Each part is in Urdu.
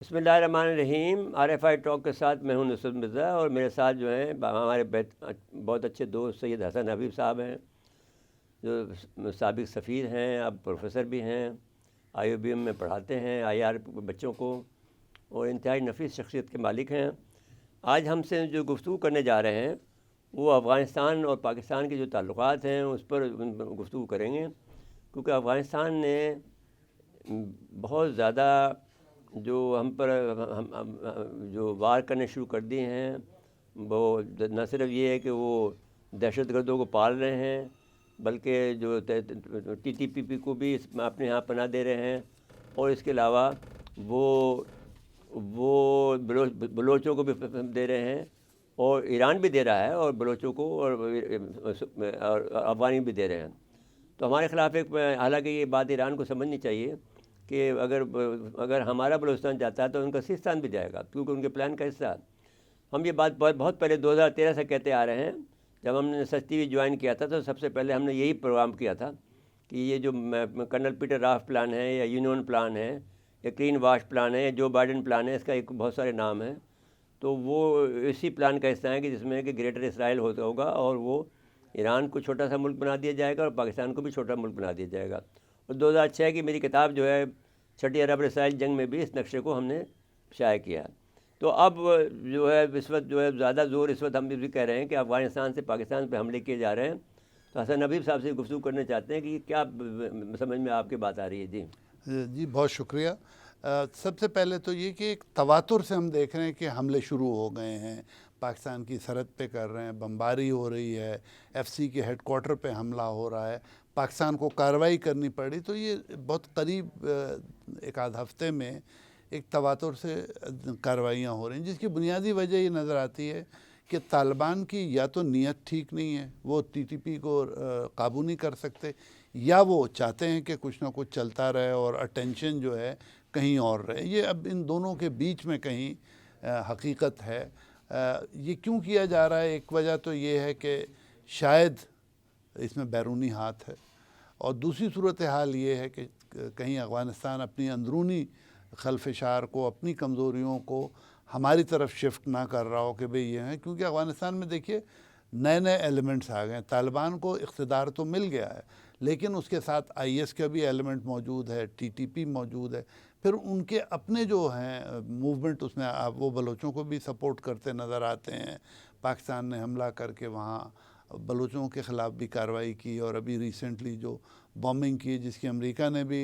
بسم اللہ الرحمن الرحیم۔ RFI ٹاک کے ساتھ میں ہوں نصرت مرزا، اور میرے ساتھ جو ہیں ہمارے بہت اچھے دوست سید حسن حبیب صاحب ہیں، جو سابق سفیر ہیں، اب پروفیسر بھی ہیں، IUBM میں پڑھاتے ہیں IR بچوں کو، اور انتہائی نفیس شخصیت کے مالک ہیں۔ آج ہم سے جو گفتگو کرنے جا رہے ہیں وہ افغانستان اور پاکستان کے جو تعلقات ہیں اس پر گفتگو کریں گے، کیونکہ افغانستان نے بہت زیادہ جو ہم پر جو وار کرنے شروع کر دیے ہیں، وہ نہ صرف یہ ہے کہ وہ دہشت گردوں کو پال رہے ہیں، بلکہ جو TTP کو بھی اپنے یہاں پناہ دے رہے ہیں، اور اس کے علاوہ وہ بلوچوں کو بھی دے رہے ہیں، اور ایران بھی دے رہا ہے، اور بلوچوں کو اور افغانی بھی دے رہے ہیں۔ تو ہمارے خلاف حالانکہ یہ بات ایران کو سمجھنی چاہیے کہ اگر ہمارا بلوچستان جاتا ہے تو ان کا سیستان بھی جائے گا، کیونکہ ان کے پلان کا حصہ ہے۔ ہم یہ بات بہت پہلے 2013 سے کہتے آ رہے ہیں۔ جب ہم نے سچ TV جوائن کیا تھا تو سب سے پہلے ہم نے یہی پروگرام کیا تھا کہ یہ جو کرنل پیٹر راف پلان ہے، یا یونین پلان ہے، یا کلین واش پلان ہے، یا جو بائیڈن پلان ہے، اس کا ایک بہت سارے نام ہیں، تو وہ اسی پلان کا حصہ ہے کہ جس میں کہ گریٹر اسرائیل ہوگا، اور وہ ایران کو چھوٹا سا ملک بنا دیا جائے گا، اور پاکستان کو بھی چھوٹا ملک بنا دیا جائے گا۔ اور 2006 کی میری کتاب جو ہے چھٹی عرب اسرائیل جنگ میں بھی اس نقشے کو ہم نے شائع کیا ہے۔ تو اب جو ہے اس وقت جو ہے زیادہ زور اس وقت ہم بھی کہہ رہے ہیں کہ افغانستان سے پاکستان پہ حملے کیے جا رہے ہیں، تو حسن حبیب صاحب سے گفتگو کرنا چاہتے ہیں کہ یہ کیا سمجھ میں آپ کی بات آ رہی ہے؟ جی بہت شکریہ۔ سب سے پہلے تو یہ کہ ایک تواتر سے ہم دیکھ رہے ہیں کہ حملے شروع ہو گئے ہیں، پاکستان کی سرحد پہ کر رہے ہیں، بمباری ہو رہی ہے، FC کے ہیڈ کوارٹر پہ حملہ ہو رہا ہے، پاکستان کو کارروائی کرنی پڑی۔ تو یہ بہت قریب ایک آدھ ہفتے میں ایک تواتر سے کارروائیاں ہو رہی ہیں، جس کی بنیادی وجہ یہ نظر آتی ہے کہ طالبان کی یا تو نیت ٹھیک نہیں ہے، وہ TTP کو قابو نہیں کر سکتے، یا وہ چاہتے ہیں کہ کچھ نہ کچھ چلتا رہے اور اٹینشن جو ہے کہیں اور رہے۔ یہ اب ان دونوں کے بیچ میں کہیں حقیقت ہے۔ یہ کیوں کیا جا رہا ہے؟ ایک وجہ تو یہ ہے کہ شاید اس میں بیرونی ہاتھ ہے، اور دوسری صورتحال یہ ہے کہ کہیں افغانستان اپنی اندرونی خلفشار کو، اپنی کمزوریوں کو ہماری طرف شفٹ نہ کر رہا ہو کہ بھئی یہ ہیں، کیونکہ افغانستان میں دیکھیے نئے ایلیمنٹس آ گئے ہیں۔ طالبان کو اقتدار تو مل گیا ہے، لیکن اس کے ساتھ IS کا بھی ایلیمنٹ موجود ہے، TTP موجود ہے، پھر ان کے اپنے جو ہیں موومنٹ، اس میں وہ بلوچوں کو بھی سپورٹ کرتے نظر آتے ہیں۔ پاکستان نے حملہ کر کے وہاں بلوچوں کے خلاف بھی کارروائی کی، اور ابھی ریسنٹلی جو بومبنگ کی جس کی امریکہ نے بھی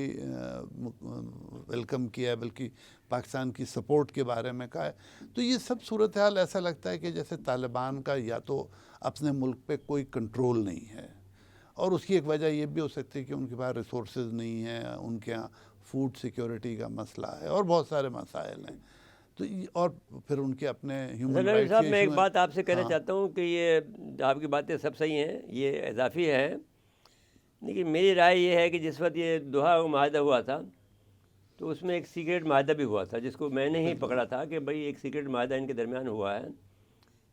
ویلکم کیا، بلکہ پاکستان کی سپورٹ کے بارے میں کہا ہے۔ تو یہ سب صورتحال ایسا لگتا ہے کہ جیسے طالبان کا یا تو اپنے ملک پہ کوئی کنٹرول نہیں ہے، اور اس کی ایک وجہ یہ بھی ہو سکتی ہے کہ ان کے پاس ریسورسز نہیں ہیں، ان کے ہاں فوڈ سیکیورٹی کا مسئلہ ہے، اور بہت سارے مسائل ہیں۔ تو اور پھر ان کے اپنے ہیومن رائٹس صاحب کے میں ایک ایشو ہیں۔ بات آپ سے کہنا چاہتا ہوں کہ یہ آپ کی باتیں سب صحیح ہیں، یہ اضافی ہے، لیکن میری رائے یہ ہے کہ جس وقت یہ دوحہ معاہدہ ہوا تھا تو اس میں ایک سیکریٹ معاہدہ بھی ہوا تھا، جس کو میں نے ہی پکڑا تھا کہ بھئی ایک سیکریٹ معاہدہ ان کے درمیان ہوا ہے،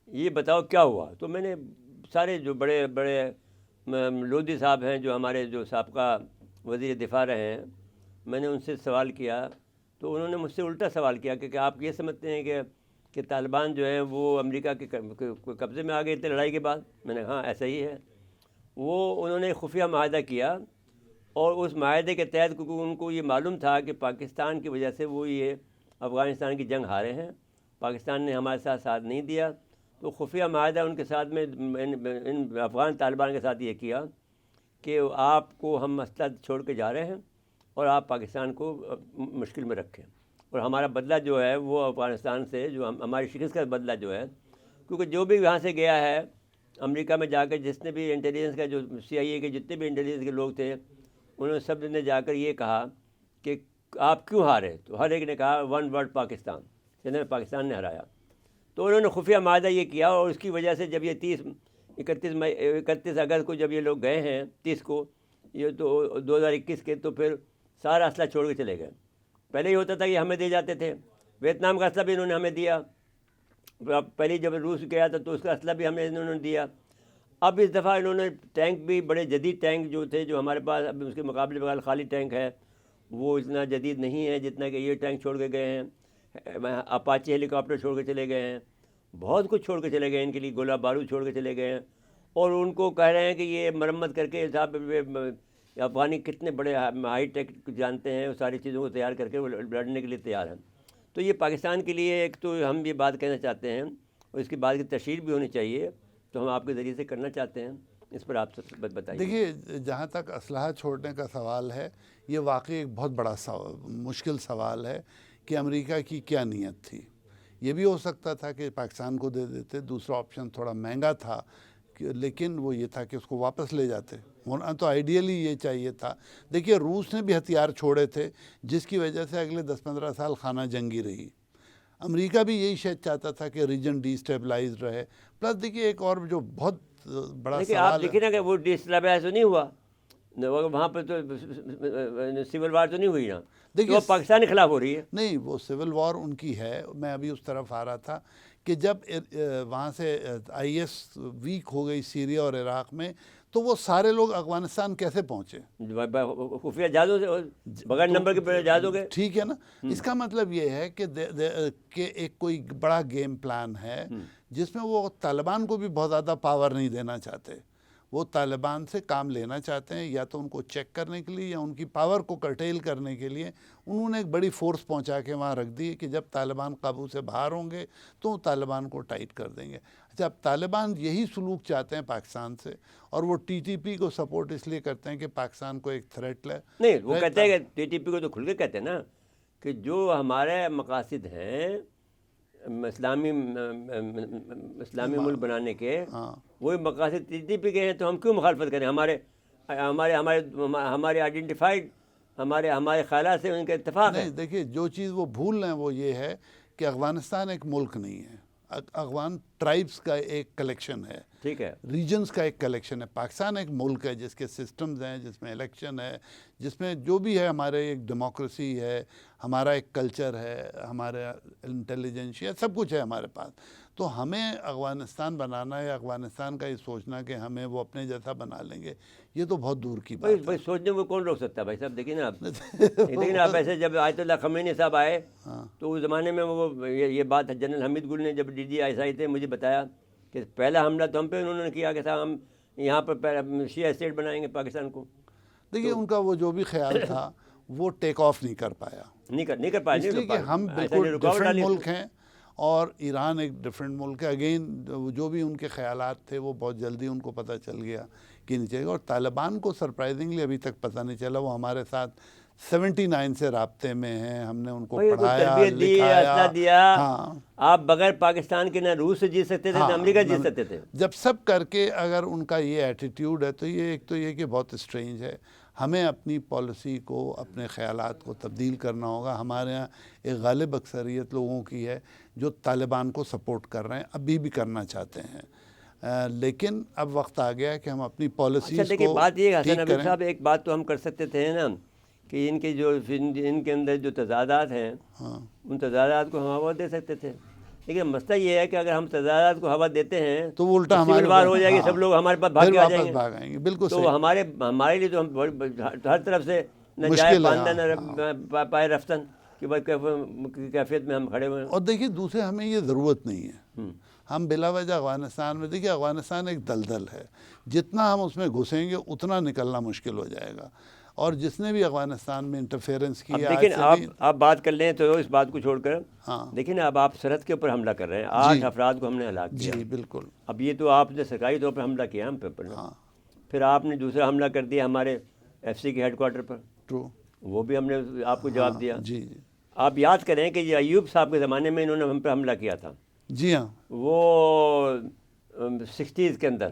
یہ بتاؤ کیا ہوا۔ تو میں نے سارے جو بڑے بڑے لودھی صاحب ہیں، جو ہمارے جو سابقہ وزیر دفاع رہے ہیں، میں نے ان سے سوال کیا، تو انہوں نے مجھ سے الٹا سوال کیا کہ آپ یہ سمجھتے ہیں کہ طالبان جو ہیں وہ امریکہ کے قبضے میں آ گئے تھے لڑائی کے بعد؟ میں نے ہاں ایسا ہی ہے۔ انہوں نے خفیہ معاہدہ کیا، اور اس معاہدے کے تحت کیونکہ ان کو یہ معلوم تھا کہ پاکستان کی وجہ سے وہ یہ افغانستان کی جنگ ہارے ہیں، پاکستان نے ہمارے ساتھ نہیں دیا، تو خفیہ معاہدہ ان کے ساتھ میں ان افغان طالبان کے ساتھ یہ کیا کہ آپ کو ہم مسئلہ چھوڑ کے جا رہے ہیں، اور آپ پاکستان کو مشکل میں رکھیں، اور ہمارا بدلہ جو ہے وہ افغانستان سے جو ہماری شکست کا بدلہ جو ہے، کیونکہ جو بھی یہاں سے گیا ہے امریکہ میں جا کے، جس نے بھی انٹیلیجنس کا جو CIA کے جتنے بھی انٹیلیجنس کے لوگ تھے، انہوں نے سب نے جا کر یہ کہا کہ آپ کیوں ہارے؟ تو ہر ایک نے کہا ون ورڈ پاکستان، جنہیں پاکستان نے ہرایا۔ تو انہوں نے خفیہ معاہدہ یہ کیا، اور اس کی وجہ سے جب یہ 31 اگست کو جب یہ لوگ گئے ہیں 30 کو، یہ تو 2021 کے، تو پھر سارا اسلحہ چھوڑ کے چلے گئے۔ پہلے یہ ہوتا تھا کہ ہمیں دے جاتے تھے، ویتنام کا اسلحہ بھی انہوں نے ہمیں دیا، پہلے جب روس گیا تھا تو اس کا اسلحہ بھی انہوں نے دیا۔ اب اس دفعہ انہوں نے ٹینک بھی، بڑے جدید ٹینک جو تھے، جو ہمارے پاس اب اس کے مقابلے میں خالی ٹینک ہے، وہ اتنا جدید نہیں ہے جتنا کہ یہ ٹینک چھوڑ کے گئے ہیں۔ اپاچی ہیلی کاپٹر چھوڑ کے چلے گئے ہیں, بہت کچھ چھوڑ کے چلے گئے ہیں, ان کے لیے گولہ بارود چھوڑ کے چلے گئے ہیں, اور ان کو کہہ رہے ہیں کہ یہ مرمت کر کے صاحب افغانی کتنے بڑے ہائی ٹیک جانتے ہیں, وہ ساری چیزوں کو تیار کر کے وہ لڑنے کے لیے تیار ہیں. تو یہ پاکستان کے لیے ایک تو ہم یہ بات کہنا چاہتے ہیں, اور اس کی بات کی تشہیر بھی ہونی چاہیے, تو ہم آپ کے ذریعے سے کرنا چاہتے ہیں. اس پر آپ سب بتائیے. دیکھیے, جہاں تک اسلحہ چھوڑنے کا سوال ہے, یہ واقعی ایک بہت بڑا مشکل سوال ہے کہ امریکہ کی کیا نیت تھی. یہ بھی ہو سکتا تھا کہ پاکستان کو دے دیتے, دوسرا آپشن تھوڑا مہنگا تھا, لیکن وہ یہ تھا کہ اس کو واپس لے جاتے. ہونا تو آئیڈیلی یہ چاہیے تھا. دیکھیے, روس نے بھی ہتھیار چھوڑے تھے, جس کی وجہ سے اگلے 10-15 سال خانہ جنگی رہی. امریکہ بھی یہی شاید چاہتا تھا کہ ریجن ڈی اسٹیبلائز رہے. پلس دیکھیے, ایک اور جو بہت بڑا لیکن سوال آپ دیکھیں نا کہ وہ ڈی اسٹیبلائز تو نہیں ہوا, وہاں پہ تو سول وار تو نہیں ہوئی نا, دیکھیے وہ پاکستان کے خلاف ہو رہی ہے. نہیں, وہ سول وار ان کی ہے. میں ابھی اس طرف آ رہا تھا کہ جب وہاں سے آئی ایس ویک ہو گئی سیریا اور عراق میں, تو وہ سارے لوگ افغانستان کیسے پہنچے؟ خفیہ جہازوں سے, بغیر نمبر کے جہازوں کے. ٹھیک ہے نا. اس کا مطلب یہ ہے کہ ایک کوئی بڑا گیم پلان ہے جس میں وہ طالبان کو بھی بہت زیادہ پاور نہیں دینا چاہتے. وہ طالبان سے کام لینا چاہتے ہیں, یا تو ان کو چیک کرنے کے لیے یا ان کی پاور کو کرٹیل کرنے کے لیے. انہوں نے ایک بڑی فورس پہنچا کے وہاں رکھ دی کہ جب طالبان قابو سے باہر ہوں گے تو طالبان کو ٹائٹ کر دیں گے. اچھا, اب طالبان یہی سلوک چاہتے ہیں پاکستان سے, اور وہ ٹی ٹی پی کو سپورٹ اس لیے کرتے ہیں کہ پاکستان کو ایک تھریٹ لے. نہیں, وہ کہتے ہیں کہ ٹی ٹی پی کو تو کھل کے کہتے ہیں نا کہ جو ہمارے مقاصد ہیں اسلامی ملک بنانے کے, وہی مقاصد ٹی ٹی پی کے ہیں, تو ہم کیوں مخالفت کریں؟ ہمارے آئیڈینٹیفائڈ ہمارے خیالات سے ان کا اتفاق ہے. نہیں, دیکھیے, جو چیز وہ بھول رہے ہیں وہ یہ ہے کہ افغانستان ایک ملک نہیں ہے. افغان ٹرائبس کا ایک کلیکشن ہے, ٹھیک ہے, ریجنز کا ایک کلیکشن ہے. پاکستان ایک ملک ہے جس کے سسٹمز ہیں, جس میں الیکشن ہے, جس میں جو بھی ہے, ہمارے ایک ڈیموکریسی ہے, ہمارا ایک کلچر ہے, ہمارا انٹیلیجنس ہے, سب کچھ ہے ہمارے پاس. تو ہمیں افغانستان بنانا ہے, افغانستان کا یہ سوچنا کہ ہمیں وہ اپنے جیسا بنا لیں گے, یہ تو بہت دور کی بات ہے. بھائی سوچنے کو کون روک سکتا ہے؟ بھائی صاحب دیکھیں نا آپ, لیکن آپ ایسے جب آیت اللہ خمینی صاحب آئے تو اس زمانے میں وہ یہ بات جنرل حمید گل نے جب ڈی جی آئی تھے مجھے بتایا کہ پہلا حملہ تو ہم پہ انہوں نے کیا کہ صاحب ہم یہاں پر شیعہ اسٹیٹ بنائیں گے پاکستان کو. دیکھیے, ان کا وہ جو بھی خیال تھا وہ ٹیک آف نہیں کر پایا. نہیں کر پایا, اس لیے کہ ہم بالکل ڈفرینٹ ملک ہیں اور ایران ایک ڈفرینٹ ملک ہے. اگین جو بھی ان کے خیالات تھے وہ بہت جلدی ان کو پتہ چل گیا کہ نہیں چاہیے. اور طالبان کو سرپرائزنگلی ابھی تک پتہ نہیں چلا. وہ ہمارے ساتھ 79 سے رابطے میں ہیں, ہم نے ان کو پڑھایا, لکھایا. آپ بغیر پاکستان کے نہ روس سے جیت سکتے تھے نہ امریکہ جیت سکتے تھے. جب سب کر کے اگر ان کا یہ ایٹیٹیوڈ ہے تو یہ ایک تو یہ کہ بہت اسٹرینج ہے. ہمیں اپنی پالیسی کو, اپنے خیالات کو تبدیل کرنا ہوگا. ہمارے ہاں ایک غالب اکثریت لوگوں کی ہے جو طالبان کو سپورٹ کر رہے ہیں, ابھی بھی کرنا چاہتے ہیں, لیکن اب وقت آ گیا ہے کہ ہم اپنی پالیسیز کو بات یہ ٹھیک کریں. صاحب, ایک بات تو ہم کر سکتے تھے نا کہ ان کے اندر جو تضادات ہیں ان تضادات کو ہم ہوا دے سکتے تھے. لیکن مسئلہ یہ ہے کہ اگر ہم تضادات کو ہوا دیتے ہیں تو وہ الٹا سول وار ہو جائے گی, سب لوگ ہمارے پاس بھاگ کے آ جائیں گے. بالکل تو ہمارے لیے تو ہم ہر طرف سے نہ جائے باندھا نہ پائے رفتن کہ بھائی کیفیت میں ہم کھڑے ہوئے ہیں. اور دیکھیے, دوسرے ہمیں یہ ضرورت نہیں ہے. ہم بلا وجہ افغانستان میں, دیکھیے افغانستان ایک دلدل ہے, جتنا ہم اس میں گھسیں گے اتنا نکلنا مشکل ہو جائے گا. اور جس نے بھی افغانستان میں انٹرفیئرنس کیا, لیکن آپ بات کر لیں تو اس بات کو چھوڑ کر دیکھیں نا, اب آپ سرحد کے اوپر حملہ کر رہے ہیں, 8 افراد کو ہم نے ہلاک کیا. جی بالکل. اب یہ تو آپ نے سرکاری طور پر حملہ کیا ہم پہ, پھر آپ نے دوسرا حملہ کر دیا ہمارے ایف سی کے ہیڈ کوارٹر پر. ٹرو. وہ بھی ہم نے آپ کو جواب دیا. جی. آپ یاد کریں کہ یہ ایوب صاحب کے زمانے میں انہوں نے ہم پہ حملہ کیا تھا. جی ہاں, وہ 60s کے اندر,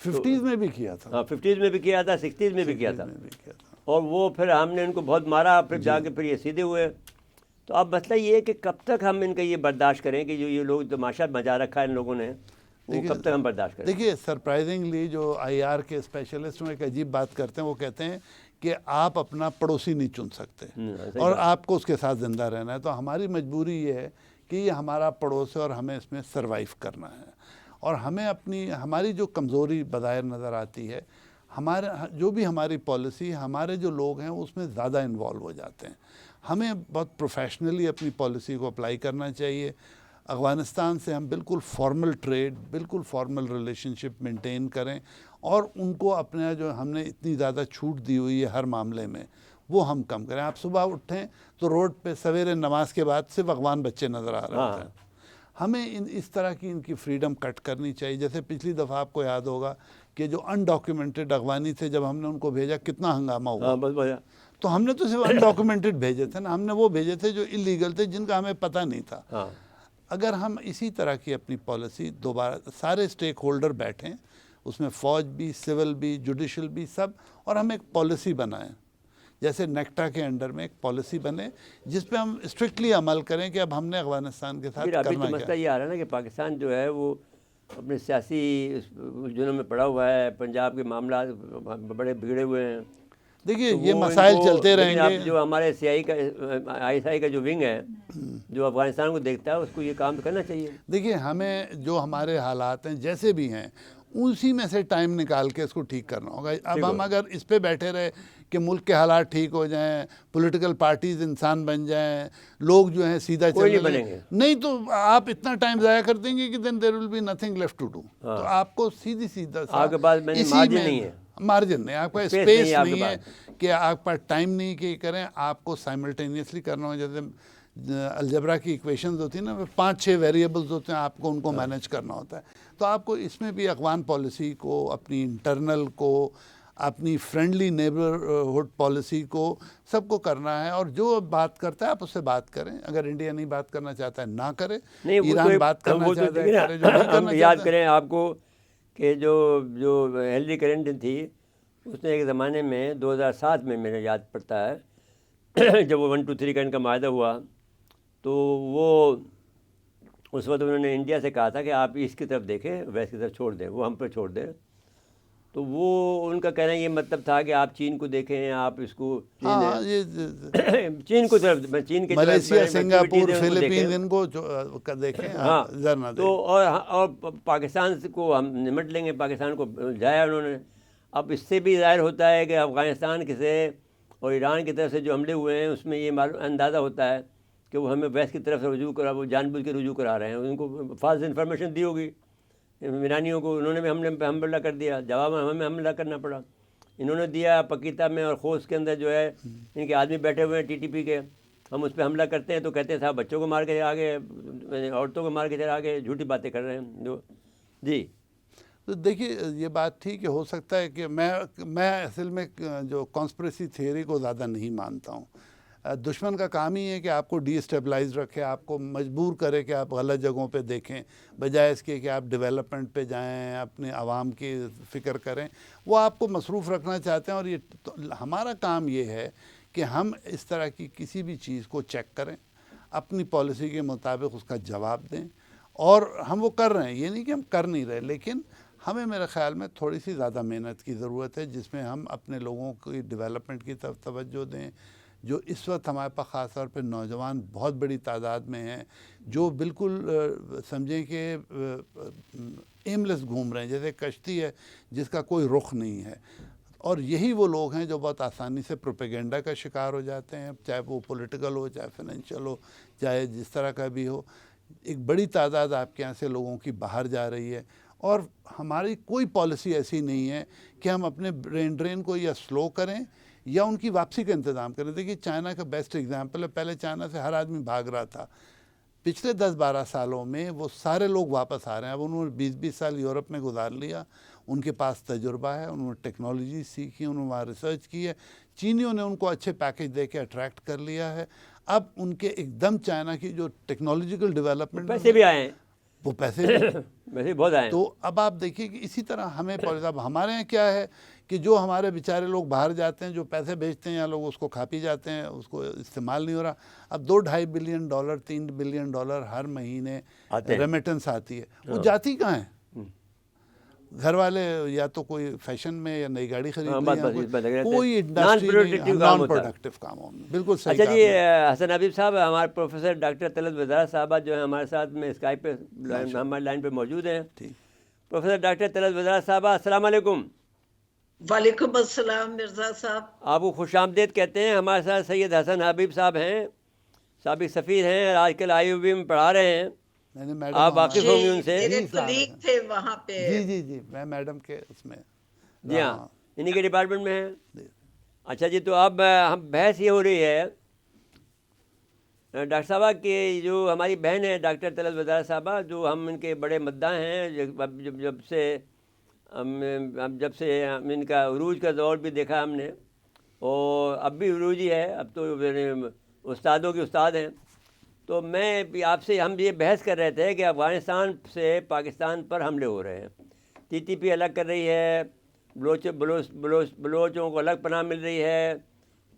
50s میں بھی کیا تھا. 50s میں بھی کیا تھا, 60s میں بھی کیا تھا. اور وہ پھر ہم نے ان کو بہت مارا, پھر جا کے پھر یہ سیدھے ہوئے. تو اب مسئلہ یہ ہے کہ کب تک ہم ان کا یہ برداشت کریں کہ جو یہ لوگ تماشا مچا رکھا ہے ان لوگوں نے, وہ کب تک ہم برداشت کریں؟ دیکھیے, سرپرائزنگلی جو آئی آر کے اسپیشلسٹ میں ایک عجیب بات کرتے ہیں, وہ کہتے ہیں کہ آپ اپنا پڑوسی نہیں چن سکتے اور آپ کو اس کے ساتھ زندہ رہنا ہے. تو ہماری مجبوری یہ ہے کہ یہ ہمارا پڑوس ہے اور ہمیں اس میں سروائیو کرنا ہے. اور ہمیں ہماری جو کمزوری بظاہر نظر آتی ہے, جو بھی ہماری پالیسی, ہمارے جو لوگ ہیں اس میں زیادہ انوالو ہو جاتے ہیں. ہمیں بہت پروفیشنلی اپنی پالیسی کو اپلائی کرنا چاہیے. افغانستان سے ہم بالکل فارمل ٹریڈ، بالکل فارمل ریلیشن شپ مینٹین کریں، اور ان کو اپنا جو ہم نے اتنی زیادہ چھوٹ دی ہوئی ہے ہر معاملے میں وہ ہم کم کریں. آپ صبح اٹھیں تو روڈ پہ سویرے نماز کے بعد صرف افغان بچے نظر آ رہے ہوتے ہیں. ہمیں اس طرح کی ان کی فریڈم کٹ کرنی چاہیے. جیسے پچھلی دفعہ آپ کو یاد ہوگا کہ جو انڈاکیومنٹڈ افغانی تھے جب ہم نے ان کو بھیجا کتنا ہنگامہ ہوا. تو ہم نے تو صرف انڈاکیومنٹڈ بھیجے تھے نا، ہم نے وہ بھیجے تھے جو اللیگل تھے، جن کا ہمیں پتہ نہیں تھا. اگر ہم اسی طرح کی اپنی پالیسی دوبارہ سارے اسٹیک ہولڈر بیٹھیں، اس میں فوج بھی، سول بھی، جوڈیشل بھی، سب، اور ہم ایک پالیسی بنائیں، جیسے نیکٹا کے انڈر میں ایک پالیسی بنے جس پہ ہم اسٹرکٹلی عمل کریں کہ اب ہم نے افغانستان کے ساتھ ابھی کرنا تو مسئلہ یہ آ رہا ہے نا کہ پاکستان جو ہے وہ اپنے سیاسی الجھنوں میں پڑا ہوا ہے. پنجاب کے معاملات بڑے بگڑے ہوئے ہیں. دیکھیے یہ مسائل چلتے رہیں گے. جو ہمارے CI کا ISI کا جو ونگ ہے جو افغانستان کو دیکھتا ہے، اس کو یہ کام کرنا چاہیے. دیکھیے ہمیں جو ہمارے حالات ہیں جیسے بھی ہیں اسی میں سے ٹائم نکال کے اس کو ٹھیک کرنا ہوگا. اب ہم اگر اس پہ بیٹھے رہے کہ ملک کے حالات ٹھیک ہو جائیں، پولیٹیکل پارٹیز انسان بن جائیں، لوگ جو ہیں سیدھا چلیں گے، نہیں تو آپ اتنا ٹائم ضائع کر دیں گے کہ then there will be nothing left to do. تو آپ کو سیدھا آپ کے پاس مارجن نہیں ہے، مارجن نہیں، آپ کا اسپیس نہیں ہے کہ آپ پر ٹائم نہیں کہ کریں. آپ کو سائملٹینیسلی کرنا ہو. جیسے الجبرا کی ایکویشنز ہوتی ہیں نا، 5-6 ویریبلز ہوتے ہیں، آپ کو ان کو مینیج کرنا ہوتا ہے. تو آپ کو اس میں بھی افغان پالیسی کو، اپنی انٹرنل کو، اپنی فرینڈلی نیبرہڈ پالیسی کو، سب کو کرنا ہے. اور جو بات کرتا ہے آپ اس سے بات کریں. اگر انڈیا نہیں بات کرنا چاہتا ہے نہ کرے، ایران بات کرنا چاہتا ہے کرے، جو نہیں کرنا. یاد کریں آپ کو کہ جو ہیلری کلنٹن تھی، اس نے ایک زمانے میں 2007 میں میرے یاد پڑتا ہے جب وہ 1-2-3 کا ان کا معاہدہ ہوا، تو وہ اس وقت انہوں نے انڈیا سے کہا تھا کہ آپ ایسٹ کی طرف دیکھیں، ویسٹ کی طرف چھوڑ دیں، وہ ہم پہ چھوڑ دیں. تو وہ ان کا کہنا یہ مطلب تھا کہ آپ چین کو دیکھیں، آپ اس کو چین کو طرف، چین کے ملیشیا، سنگاپور، فلپین، ان کو دیکھیں. ہاں تو اور پاکستان کو ہم نمٹ لیں گے. پاکستان کو جایا انہوں نے. اب اس سے بھی ظاہر ہوتا ہے کہ افغانستان سے اور ایران کی طرف سے جو حملے ہوئے ہیں اس میں یہ اندازہ ہوتا ہے کہ وہ ہمیں ویسٹ کی طرف سے رجوع کرا، وہ جان بوجھ کے رجوع کرا رہے ہیں. ان کو فالس انفارمیشن دی ہوگی ایرانیوں کو، انہوں نے بھی حملہ کر دیا، جواب میں ہمیں حملہ کرنا پڑا. انہوں نے دیا پکیتا میں اور خوست کے اندر جو ہے ان کے آدمی بیٹھے ہوئے ہیں TTP کے، ہم اس پہ حملہ کرتے ہیں تو کہتے ہیں صاحب بچوں کو مار کے آگے، عورتوں کو مار کے آگے، جھوٹی باتیں کر رہے ہیں جو. جی تو دیکھیے یہ بات ٹھیک ہے، ہو سکتا ہے کہ میں اصل میں جو کانسپریسی تھیوری کو زیادہ نہیں مانتا ہوں. دشمن کا کام ہی ہے کہ آپ کو ڈی اسٹیبلائز رکھے، آپ کو مجبور کرے کہ آپ غلط جگہوں پہ دیکھیں، بجائے اس کے کہ آپ ڈیولپمنٹ پہ جائیں، اپنے عوام کی فکر کریں. وہ آپ کو مصروف رکھنا چاہتے ہیں. اور یہ ہمارا کام یہ ہے کہ ہم اس طرح کی کسی بھی چیز کو چیک کریں، اپنی پالیسی کے مطابق اس کا جواب دیں. اور ہم وہ کر رہے ہیں، یہ نہیں کہ ہم کر نہیں رہے، لیکن ہمیں میرے خیال میں تھوڑی سی زیادہ محنت کی ضرورت ہے، جس میں ہم اپنے لوگوں کی ڈیولپمنٹ کی طرف توجہ دیں. جو اس وقت ہمارے پاس خاص طور پہ نوجوان بہت بڑی تعداد میں ہیں جو بالکل سمجھیں کہ ایملیس گھوم رہے ہیں، جیسے کشتی ہے جس کا کوئی رخ نہیں ہے. اور یہی وہ لوگ ہیں جو بہت آسانی سے پروپیگنڈا کا شکار ہو جاتے ہیں، چاہے وہ پولیٹیکل ہو، چاہے فائنینشیل ہو، چاہے جس طرح کا بھی ہو. ایک بڑی تعداد آپ کے یہاں سے لوگوں کی باہر جا رہی ہے. اور ہماری کوئی پالیسی ایسی نہیں ہے کہ ہم اپنے برین ڈرین کو یا سلو کریں یا ان کی واپسی کا انتظام کریں. دیکھیے چائنا کا بیسٹ ایگزامپل ہے. پہلے چائنا سے ہر آدمی بھاگ رہا تھا، پچھلے 10-12 سالوں میں وہ سارے لوگ واپس آ رہے ہیں. اب انہوں نے 20 سال یورپ میں گزار لیا، ان کے پاس تجربہ ہے، انہوں نے ٹیکنالوجی سیکھی، انہوں نے وہاں ریسرچ کی ہے. چینیوں نے ان کو اچھے پیکج دے کے اٹریکٹ کر لیا ہے. اب ان کے ایک دم چائنا کی جو ٹیکنالوجیکل ڈیولپمنٹ، پیسے بھی آئے ہیں، وہ پیسے بھی ویسے بہت آئے ہیں. تو اب آپ دیکھیے کہ اسی طرح ہمیں اب ہمارے یہاں کیا ہے کہ جو ہمارے بیچارے لوگ باہر جاتے ہیں، جو پیسے بھیجتے ہیں یا لوگ اس کو کھا پی جاتے ہیں، اس کو استعمال نہیں ہو رہا. اب $2-2.5 بلین $3 بلین ہر مہینے ریمیٹنس آتی ہے. وہ جاتی کہاں ہے؟ گھر والے یا تو کوئی فیشن میں یا نئی گاڑی خرید رہے ہیں، کوئی انڈسٹری نان پروڈکٹیو کاموں میں. بالکل صحیح. اچھا جی، حسن حبیب صاحب، ہمارے پروفیسر ڈاکٹر طلعت وزارہ صاحبہ جو ہیں ہمارے ساتھ میں اسکائپ پہ ہماری لائن پہ موجود ہیں. پروفیسر ڈاکٹر طلعت وزارہ صاحبہ، السلام علیکم. وعلیکم السلام مرزا صاحب. آپ کو خوش آمدید کہتے ہیں. ہمارے ساتھ سید حسن حبیب صاحب ہیں, سابق سفیر ہیں, اور آج کل IUB میں پڑھا رہے ہیں. آپ واقف ہوں گے ان سے. میرے کلیگ تھے وہاں پہ. جی میں میڈم کے اس میں. جی ہاں, انہی کے ڈپارٹمنٹ میں ہیں. اچھا جی, تو اب ہم بحث یہ ہو رہی ہے ڈاکٹر صاحبہ کہ جو ہماری بہن ہے ڈاکٹر طلعت وزارہ صاحبہ, جو ہم ان کے بڑے مداح ہیں, جب سے ان کا عروج کا دور بھی دیکھا ہم نے, اور اب بھی عروج ہی ہے, اب تو استادوں کے استاد ہیں. تو میں آپ سے, ہم یہ بحث کر رہے تھے کہ افغانستان سے پاکستان پر حملے ہو رہے ہیں, TTP الگ کر رہی ہے, بلوچوں کو الگ پناہ مل رہی ہے,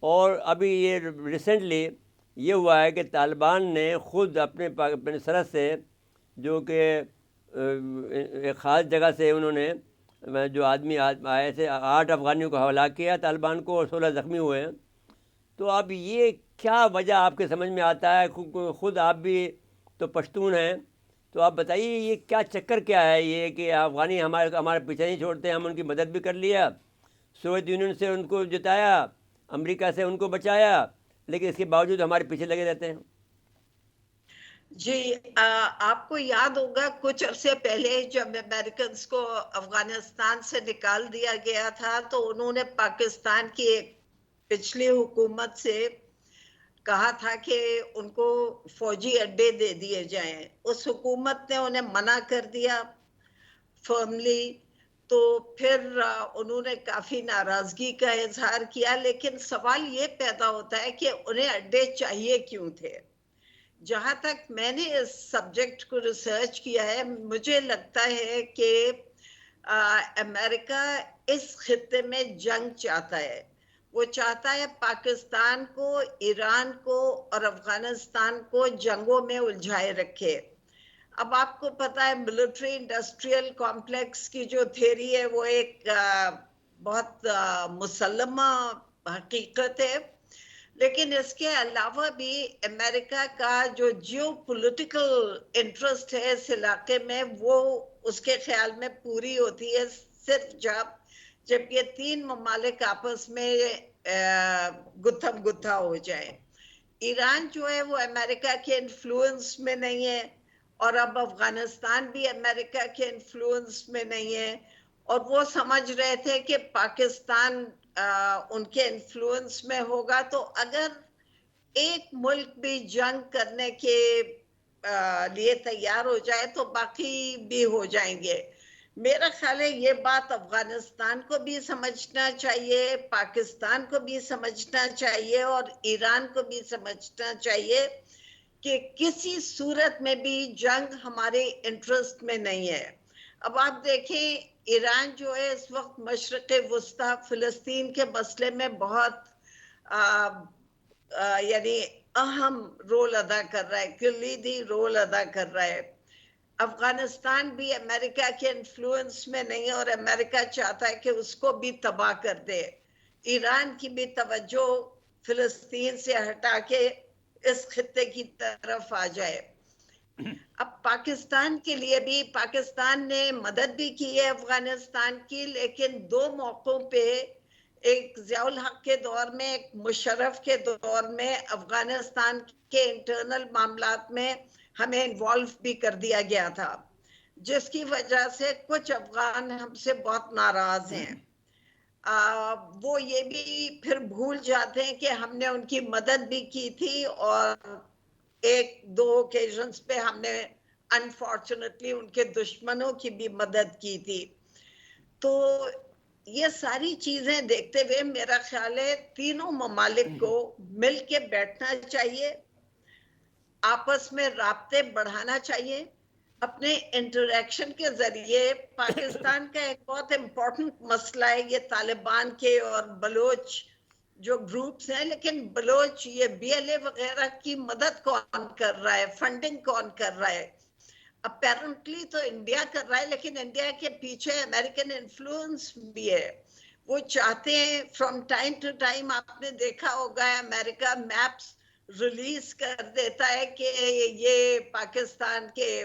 اور ابھی یہ ریسنٹلی یہ ہوا ہے کہ طالبان نے خود اپنے سرحد سے, جو کہ ایک خاص جگہ سے انہوں نے جو آدمی آئے تھے, 8 افغانیوں کو ہلاک کیا طالبان کو, اور 16 زخمی ہوئے ہیں. تو اب یہ کیا وجہ آپ کے سمجھ میں آتا ہے؟ خود آپ بھی تو پشتون ہیں, تو آپ بتائیے یہ کیا چکر کیا ہے یہ کہ افغانی ہمارے پیچھے نہیں چھوڑتے. ہم ان کی مدد بھی کر لیا, سوویت یونین سے ان کو جتایا, امریکہ سے ان کو بچایا, لیکن اس کے باوجود ہمارے پیچھے لگے رہتے ہیں. جی, آپ کو یاد ہوگا کچھ عرصے پہلے جب امریکنز کو افغانستان سے نکال دیا گیا تھا تو انہوں نے پاکستان کی ایک پچھلی حکومت سے کہا تھا کہ ان کو فوجی اڈے دے دیے جائیں. اس حکومت نے انہیں منع کر دیا فرملی. تو پھر انہوں نے کافی ناراضگی کا اظہار کیا, لیکن سوال یہ پیدا ہوتا ہے کہ انہیں اڈے چاہیے کیوں تھے. جہاں تک میں نے اس سبجیکٹ کو ریسرچ کیا ہے, مجھے لگتا ہے کہ امریکہ اس خطے میں جنگ چاہتا ہے. وہ چاہتا ہے پاکستان کو, ایران کو اور افغانستان کو جنگوں میں الجھائے رکھے. اب آپ کو پتا ہے ملٹری انڈسٹریل کمپلیکس کی جو تھیوری ہے وہ ایک بہت مسلمہ حقیقت ہے, لیکن اس کے علاوہ بھی امریکہ کا جو جیو پولیٹیکل انٹرسٹ ہے اس علاقے میں, وہ اس کے خیال میں پوری ہوتی ہے صرف جب یہ 3 ممالک آپس میں گتھم گتھا ہو جائے. ایران جو ہے وہ امریکہ کے انفلوئنس میں نہیں ہے, اور اب افغانستان بھی امریکہ کے انفلوئنس میں نہیں ہے, اور وہ سمجھ رہے تھے کہ پاکستان ان کے انفلوئنس میں ہوگا, تو اگر ایک ملک بھی جنگ کرنے کے لیے تیار ہو جائے تو باقی بھی ہو جائیں گے. میرا خیال ہے یہ بات افغانستان کو بھی سمجھنا چاہیے, پاکستان کو بھی سمجھنا چاہیے, اور ایران کو بھی سمجھنا چاہیے کہ کسی صورت میں بھی جنگ ہمارے انٹرسٹ میں نہیں ہے. اب آپ دیکھیں ایران جو ہے اس وقت مشرق وسطی فلسطین کے مسئلے میں بہت یعنی اہم رول ادا کر رہا ہے, کلیدی رول ادا کر رہا ہے. افغانستان بھی امریکہ کے انفلوئنس میں نہیں ہے, اور امریکہ چاہتا ہے کہ اس کو بھی تباہ کر دے. ایران کی بھی توجہ فلسطین سے ہٹا کے اس خطے کی طرف آ جائے. اب پاکستان کے لیے بھی, پاکستان نے مدد بھی کی ہے افغانستان کی, لیکن 2 موقعوں پہ, ایک ضیاء الحق کے دور میں, ایک مشرف کے دور میں, افغانستان کے انٹرنل معاملات میں ہمیں انوالو بھی کر دیا گیا تھا, جس کی وجہ سے کچھ افغان ہم سے بہت ناراض ہیں. وہ یہ بھی پھر بھول جاتے ہیں کہ ہم نے ان کی مدد بھی کی تھی, اور 1-2 اوکیزنز پہ ہم نے انفارچونیٹلی ان کے دشمنوں کی بھی مدد کی تھی. تو یہ ساری چیزیں دیکھتے ہوئے میرا خیال ہے تینوں ممالک کو مل کے بیٹھنا چاہیے, آپس میں رابطے بڑھانا چاہیے. اپنے انٹریکشن کے ذریعے پاکستان کا ایک بہت امپورٹنٹ مسئلہ ہے یہ طالبان کے اور بلوچ جو گروپس ہیں, لیکن بلوچ یہ BLA وغیرہ کی مدد کون کر رہا ہے, فنڈنگ کون کر رہا ہے؟ اپیرنٹلی تو انڈیا کر رہا ہے, لیکن انڈیا کے پیچھے امریکن انفلوئنس بھی ہے. وہ چاہتے ہیں فرام ٹائم ٹو ٹائم, آپ نے دیکھا ہوگا امریکہ میپس ریلیز کر دیتا ہے کہ یہ پاکستان کے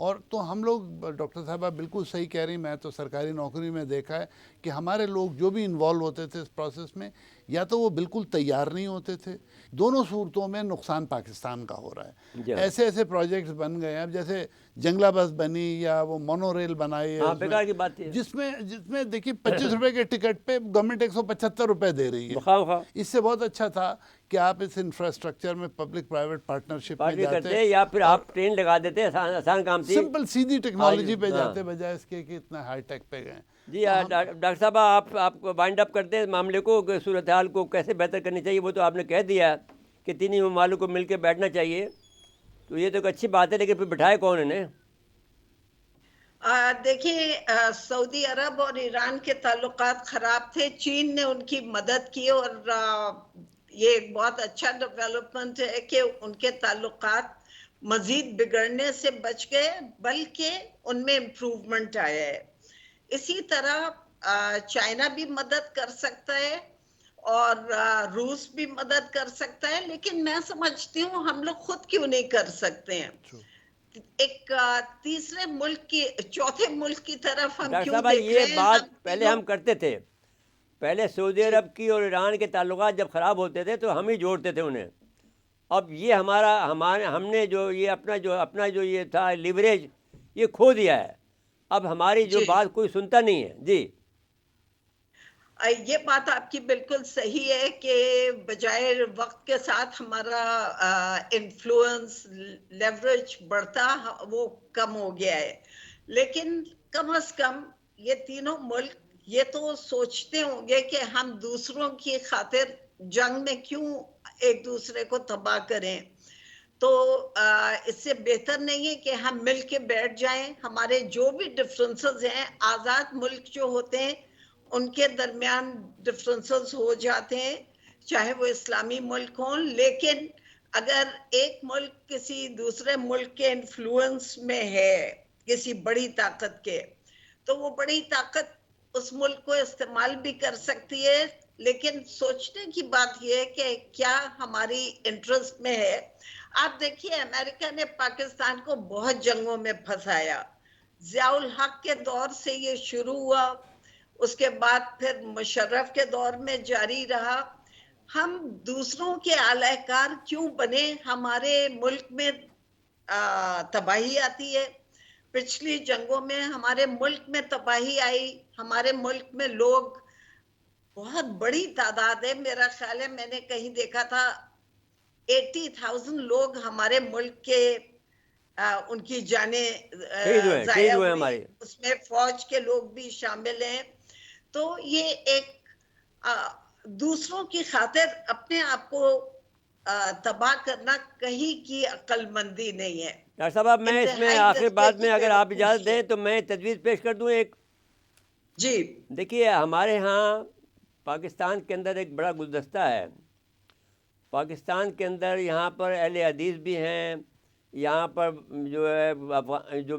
اور تو ہم لوگ ڈاکٹر صاحبہ بالکل صحیح کہہ رہی ہیں. میں تو سرکاری نوکری میں دیکھا ہے کہ ہمارے لوگ جو بھی انوالو ہوتے تھے اس پروسیس میں, یا تو وہ بالکل تیار نہیں ہوتے تھے. دونوں صورتوں میں نقصان پاکستان کا ہو رہا ہے. جی ہاں. ایسے ایسے پروجیکٹس بن گئے ہیں, اب جیسے جنگلہ بس بنی یا وہ مونو ریل بنائی ہے, ہاں بیکار کی بات ہے, جس میں دیکھیے 25 روپے کے ٹکٹ پہ گورنمنٹ 175 روپے دے رہی ہے. بخواہ بخواہ اس سے بہت اچھا تھا کہ آپ اس انفراسٹرکچر میں پبلک پرائیویٹ پارٹنرشپ میں پارٹی جاتے, کرتے یا پھر آپ ٹرین لگا دیتے, آسان کام تھی. سمپل سیدھی ٹیکنالوجی پہ ہاں. جاتے بجائے اس کے کہ اتنا ہائی ٹیک پہ گئے. جی ڈاکٹر صاحب, آپ وائنڈ اپ کرتے ہیں معاملے کو, صورتحال کو کیسے بہتر کرنی چاہیے, وہ تو آپ نے کہہ دیا کہ تینوں ممالک کو مل کے بیٹھنا چاہیے, تو یہ تو ایک اچھی بات ہے, لیکن پھر بٹھائے کون انہیں؟ دیکھیے سعودی عرب اور ایران کے تعلقات خراب تھے, چین نے ان کی مدد کی, اور یہ ایک بہت اچھا ڈیولپمنٹ ہے کہ ان کے تعلقات مزید بگڑنے سے بچ گئے, بلکہ ان میں امپروومنٹ آیا ہے. اسی طرح چائنا بھی مدد کر سکتا ہے اور روس بھی مدد کر سکتا ہے, لیکن میں سمجھتی ہوں ہم لوگ خود کیوں نہیں کر سکتے ہیں. ایک تیسرے ملک کی, چوتھے ملک کی طرف ہم ڈاکٹر کیوں صاحب دیکھ یہ رہے ہیں؟ بات ہم پہلے تینوں ہم کرتے تھے, پہلے سعودی جی عرب کی اور ایران کے تعلقات جب خراب ہوتے تھے تو ہم ہی جوڑتے تھے انہیں. اب یہ ہم نے جو یہ اپنا جو یہ تھا لیوریج, یہ کھو دیا ہے. اب ہماری جو جی بات کوئی سنتا نہیں ہے. جی یہ بات آپ کی بالکل صحیح ہے کہ بجائے وقت کے ساتھ ہمارا انفلوئنس لیوریج بڑھتا, وہ کم ہو گیا ہے. لیکن کم از کم یہ تینوں ملک یہ تو سوچتے ہوں گے کہ ہم دوسروں کی خاطر جنگ میں کیوں ایک دوسرے کو تباہ کریں. تو اس سے بہتر نہیں ہے کہ ہم مل کے بیٹھ جائیں, ہمارے جو بھی ڈفرینسز ہیں, آزاد ملک جو ہوتے ہیں ان کے درمیان ڈفرینسز ہو جاتے ہیں, چاہے وہ اسلامی ملک ہوں, لیکن اگر ایک ملک کسی دوسرے ملک کے انفلوئنس میں ہے, کسی بڑی طاقت کے, تو وہ بڑی طاقت اس ملک کو استعمال بھی کر سکتی ہے. لیکن سوچنے کی بات یہ ہے کہ کیا ہماری انٹرسٹ میں ہے. آپ دیکھیے امریکہ نے پاکستان کو بہت جنگوں میں پھنسایا, ضیاء الحق کے دور سے یہ شروع ہوا, اس کے بعد پھر مشرف کے دور میں جاری رہا. ہم دوسروں کے اعلی کار کیوں بنے؟ ہمارے ملک میں تباہی آتی ہے. پچھلی جنگوں میں ہمارے ملک میں تباہی آئی, ہمارے ملک میں لوگ بہت بڑی تعداد ہے, میرا خیال ہے میں نے کہیں دیکھا تھا 80,000 لوگ ہمارے ملک کے ان کی جانیں شہید ضائع ہوئے ہوئی, ہمارے. اس میں فوج کے لوگ بھی شامل ہیں. تو یہ ایک دوسروں کی خاطر اپنے آپ کو تباہ کرنا کہیں کی عقل مندی نہیں ہے. ڈاکٹر صاحب اب میں اس میں انتہائی آخر درجے بات کی میں اگر آپ اجازت بیوقوفی دیں ہے. تو میں تجویز پیش کر دوں ایک. جی دیکھیے ہمارے ہاں پاکستان کے اندر ایک بڑا گلدستہ ہے. پاکستان کے اندر یہاں پر اہل حدیث بھی ہیں, یہاں پر جو ہے جو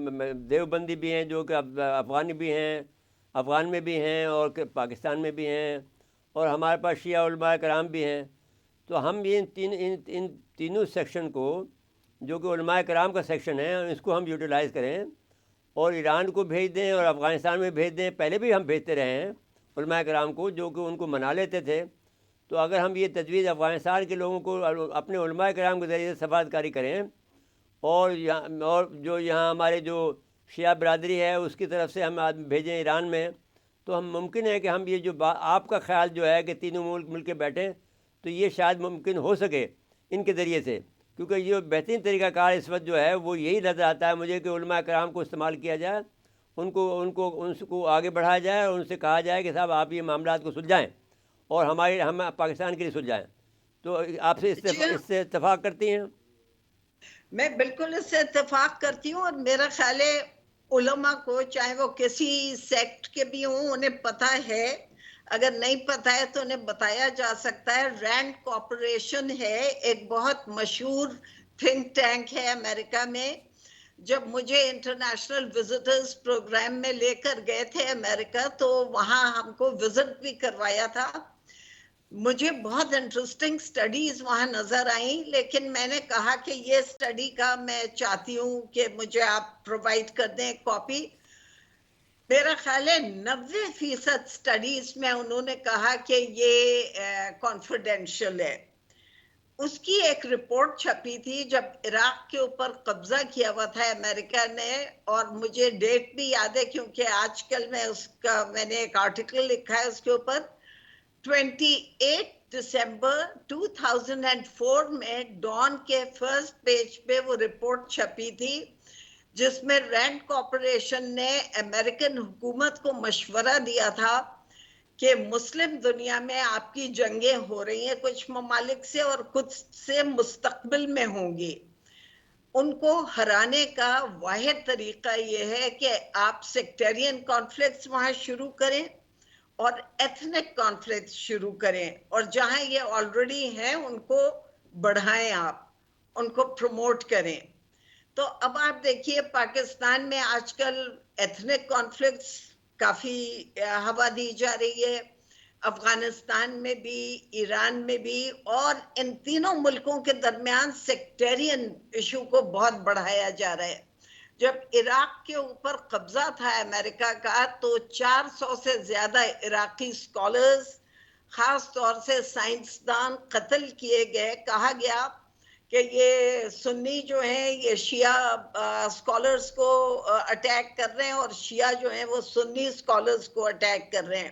دیوبندی بھی ہیں, جو کہ افغانی بھی ہیں, افغان میں بھی ہیں اور پاکستان میں بھی ہیں, اور ہمارے پاس شیعہ علماء کرام بھی ہیں. تو ہم ان تینوں سیکشن کو, جو کہ علماء کرام کا سیکشن ہے, اس کو ہم یوٹیلائز کریں اور ایران کو بھیج دیں اور افغانستان میں بھیج دیں. پہلے بھی ہم بھیجتے رہے ہیں علماء کرام کو, جو کہ ان کو منا لیتے تھے. تو اگر ہم یہ تجویز افغانستان کے لوگوں کو اپنے علماء کرام کے ذریعے سے سفارتکاری کریں, اور جو یہاں ہمارے جو شیعہ برادری ہے اس کی طرف سے ہم آدمی بھیجیں ایران میں, تو ہم ممکن ہے کہ ہم یہ جو آپ کا خیال جو ہے کہ تینوں ملک مل کے بیٹھیں, تو یہ شاید ممکن ہو سکے ان کے ذریعے سے. کیونکہ یہ بہترین طریقہ کار اس وقت جو ہے وہ یہی نظر آتا ہے مجھے کہ علماء کرام کو استعمال کیا جائے, ان کو آگے بڑھایا جائے اور ان سے کہا جائے کہ صاحب آپ یہ معاملات کو سلجھائیں اور ہم پاکستان کے لیے سلجھائیں. تو آپ سے اس سے اتفاق کرتی ہیں؟ میں بالکل اس سے اتفاق کرتی ہوں, اور میرا خیال ہے علماء کو, چاہے وہ کسی سیکٹ کے بھی ہوں, انہیں پتہ ہے. اگر نہیں پتہ ہے تو انہیں بتایا جا سکتا ہے. رینڈ کارپوریشن ہے, ایک بہت مشہور تھنک ٹینک ہے امریکہ میں. جب مجھے انٹرنیشنل وزٹرز پروگرام میں لے کر گئے تھے امریکہ, تو وہاں ہم کو وزٹ بھی کروایا تھا. مجھے بہت انٹرسٹنگ سٹڈیز وہاں نظر آئیں، لیکن میں نے کہا کہ یہ سٹڈی کا میں چاہتی ہوں کہ مجھے آپ پرووائڈ کر دیں کاپی. میرا خیال ہے 90% سٹڈیز میں انہوں نے کہا کہ یہ کانفیڈینشیل ہے. اس کی ایک رپورٹ چھپی تھی جب عراق کے اوپر قبضہ کیا ہوا تھا امریکہ نے، اور مجھے ڈیٹ بھی یاد ہے کیونکہ آج کل میں نے ایک آرٹیکل لکھا ہے اس کے اوپر. 28 دسمبر 2004 میں ڈان کے فرسٹ پیج پہ وہ رپورٹ چھپی تھی، جس میں رینڈ کارپوریشن نے امریکن حکومت کو مشورہ دیا تھا کہ مسلم دنیا میں آپ کی جنگیں ہو رہی ہیں کچھ ممالک سے، اور کچھ سے مستقبل میں ہوں گی. ان کو ہرانے کا واحد طریقہ یہ ہے کہ آپ سیکٹرین کانفلکٹس وہاں شروع کریں اور ایتھنک کانفلکٹس شروع کریں، اور جہاں یہ آلریڈی ہیں ان کو بڑھائیں، آپ ان کو پروموٹ کریں. تو اب آپ دیکھیے پاکستان میں آج کل ایتھنک کانفلکٹس کافی ہوا دی جا رہی ہے، افغانستان میں بھی، ایران میں بھی، اور ان تینوں ملکوں کے درمیان سیکٹرین ایشو کو بہت بڑھایا جا رہا ہے. جب عراق کے اوپر قبضہ تھا امریکہ کا تو 400 سے زیادہ عراقی سکالرز، خاص طور سے سائنسدان قتل کیے گئے. کہا گیا کہ یہ سنی جو ہیں یہ شیعہ سکالرز کو اٹیک کر رہے ہیں، اور شیعہ جو ہیں وہ سنی سکالرز کو اٹیک کر رہے ہیں.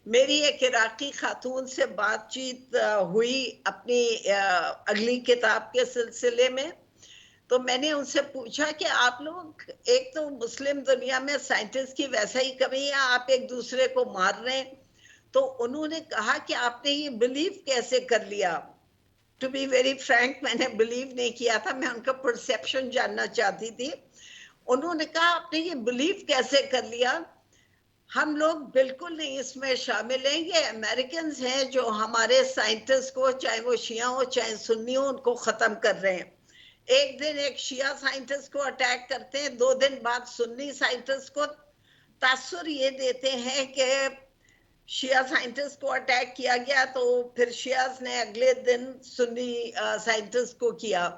میری ایک عراقی خاتون سے بات چیت ہوئی اپنی اگلی کتاب کے سلسلے میں، تو میں نے ان سے پوچھا کہ آپ لوگ، ایک تو مسلم دنیا میں سائنٹسٹ کی ویسا ہی کمی ہے، آپ ایک دوسرے کو مار رہے ہیں. تو انہوں نے کہا کہ آپ نے یہ بلیو کیسے کر لیا. ٹو بی ویری فرینک، میں نے بلیو نہیں کیا تھا، میں ان کا پرسیپشن جاننا چاہتی تھی. انہوں نے کہا آپ نے یہ بلیو کیسے کر لیا. ہم لوگ بالکل نہیں اس میں شامل ہیں، یہ امریکنز ہیں جو ہمارے سائنٹسٹ کو، چاہے وہ شیعہ ہو چاہے سنی ہو، ان کو ختم کر رہے ہیں. ایک دن ایک شیعہ سائنٹسٹ کو اٹیک کرتے ہیں، 2 دن بعد سنی سائنٹسٹ کو. تاثر یہ دیتے ہیں کہ شیعہ سائنٹسٹ کو اٹیک کیا گیا تو پھر شیعہ نے اگلے دن سنی سائنٹسٹ کو کیا.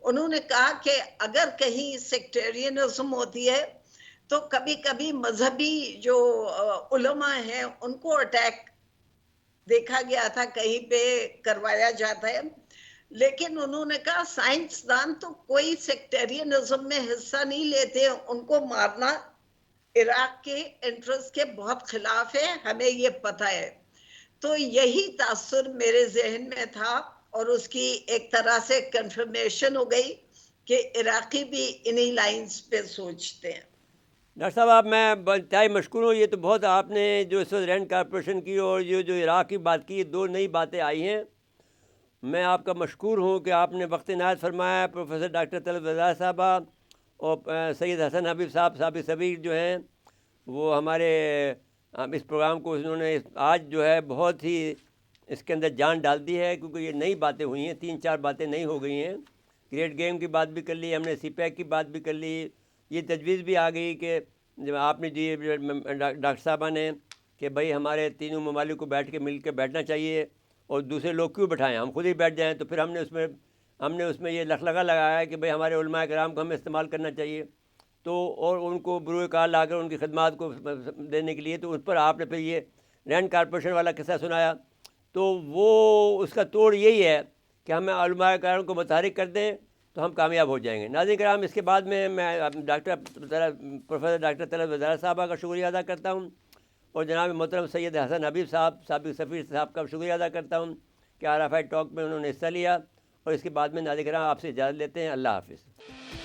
انہوں نے کہا کہ اگر کہیں سیکٹرینزم ہوتی ہے تو کبھی کبھی مذہبی جو علماء ہیں ان کو اٹیک دیکھا گیا تھا، کہیں پہ کروایا جاتا ہے. لیکن انہوں نے کہا سائنسدان تو کوئی سیکٹرینزم میں حصہ نہیں لیتے، ان کو مارنا عراق کے انٹرسٹ کے بہت خلاف ہے، ہمیں یہ پتہ ہے. تو یہی تاثر میرے ذہن میں تھا، اور اس کی ایک طرح سے کنفرمیشن ہو گئی کہ عراقی بھی انہی لائنز پہ سوچتے ہیں. ڈاکٹر صاحب میں انتہائی مشکور ہوں. یہ تو بہت آپ نے جو اس وقت رینڈ کارپوریشن کی اور جو عراق کی بات کی، 2 نئی باتیں آئی ہیں. میں آپ کا مشکور ہوں کہ آپ نے وقت عنایت فرمایا. پروفیسر ڈاکٹر طلعت وزارہ صاحبہ اور سید حسن حبیب صاحب صبیر جو ہیں وہ ہمارے اس پروگرام کو انہوں نے آج جو ہے بہت ہی اس کے اندر جان ڈال دی ہے، کیونکہ یہ نئی باتیں ہوئی ہیں. 3-4 باتیں نئی ہو گئی ہیں. گریٹ گیم کی بات بھی کر لی ہم نے، سی پیک کی بات بھی کر لی. یہ تجویز بھی آ گئی کہ جب آپ نے جی ڈاکٹر صاحبہ نے کہ بھائی ہمارے تینوں ممالک کو بیٹھ کے مل کے بیٹھنا چاہیے، اور دوسرے لوگ کیوں بٹھائیں، ہم خود ہی بیٹھ جائیں. تو پھر ہم نے اس میں یہ لگا لگایا ہے کہ بھئی ہمارے علماء کرام کو ہمیں استعمال کرنا چاہیے، تو اور ان کو بروئے کار لا کر ان کی خدمات کو دینے کے لیے. تو اس پر آپ نے پھر یہ رینڈ کارپوریشن والا قصہ سنایا. تو وہ اس کا توڑ یہی ہے کہ ہمیں علماء کرام کو متحرک کر دیں تو ہم کامیاب ہو جائیں گے. ناظرین کرام، اس کے بعد میں پروفیسر ڈاکٹر طلعت وزارہ صاحبہ کا شکریہ ادا کرتا ہوں، اور جناب محترم سید حسن حبیب صاحب سابق سفیر صاحب کا شکریہ ادا کرتا ہوں کہ RFI ٹاک میں انہوں نے حصہ لیا. اور اس کے بعد میں ناظرین کرام آپ سے اجازت لیتے ہیں. اللہ حافظ.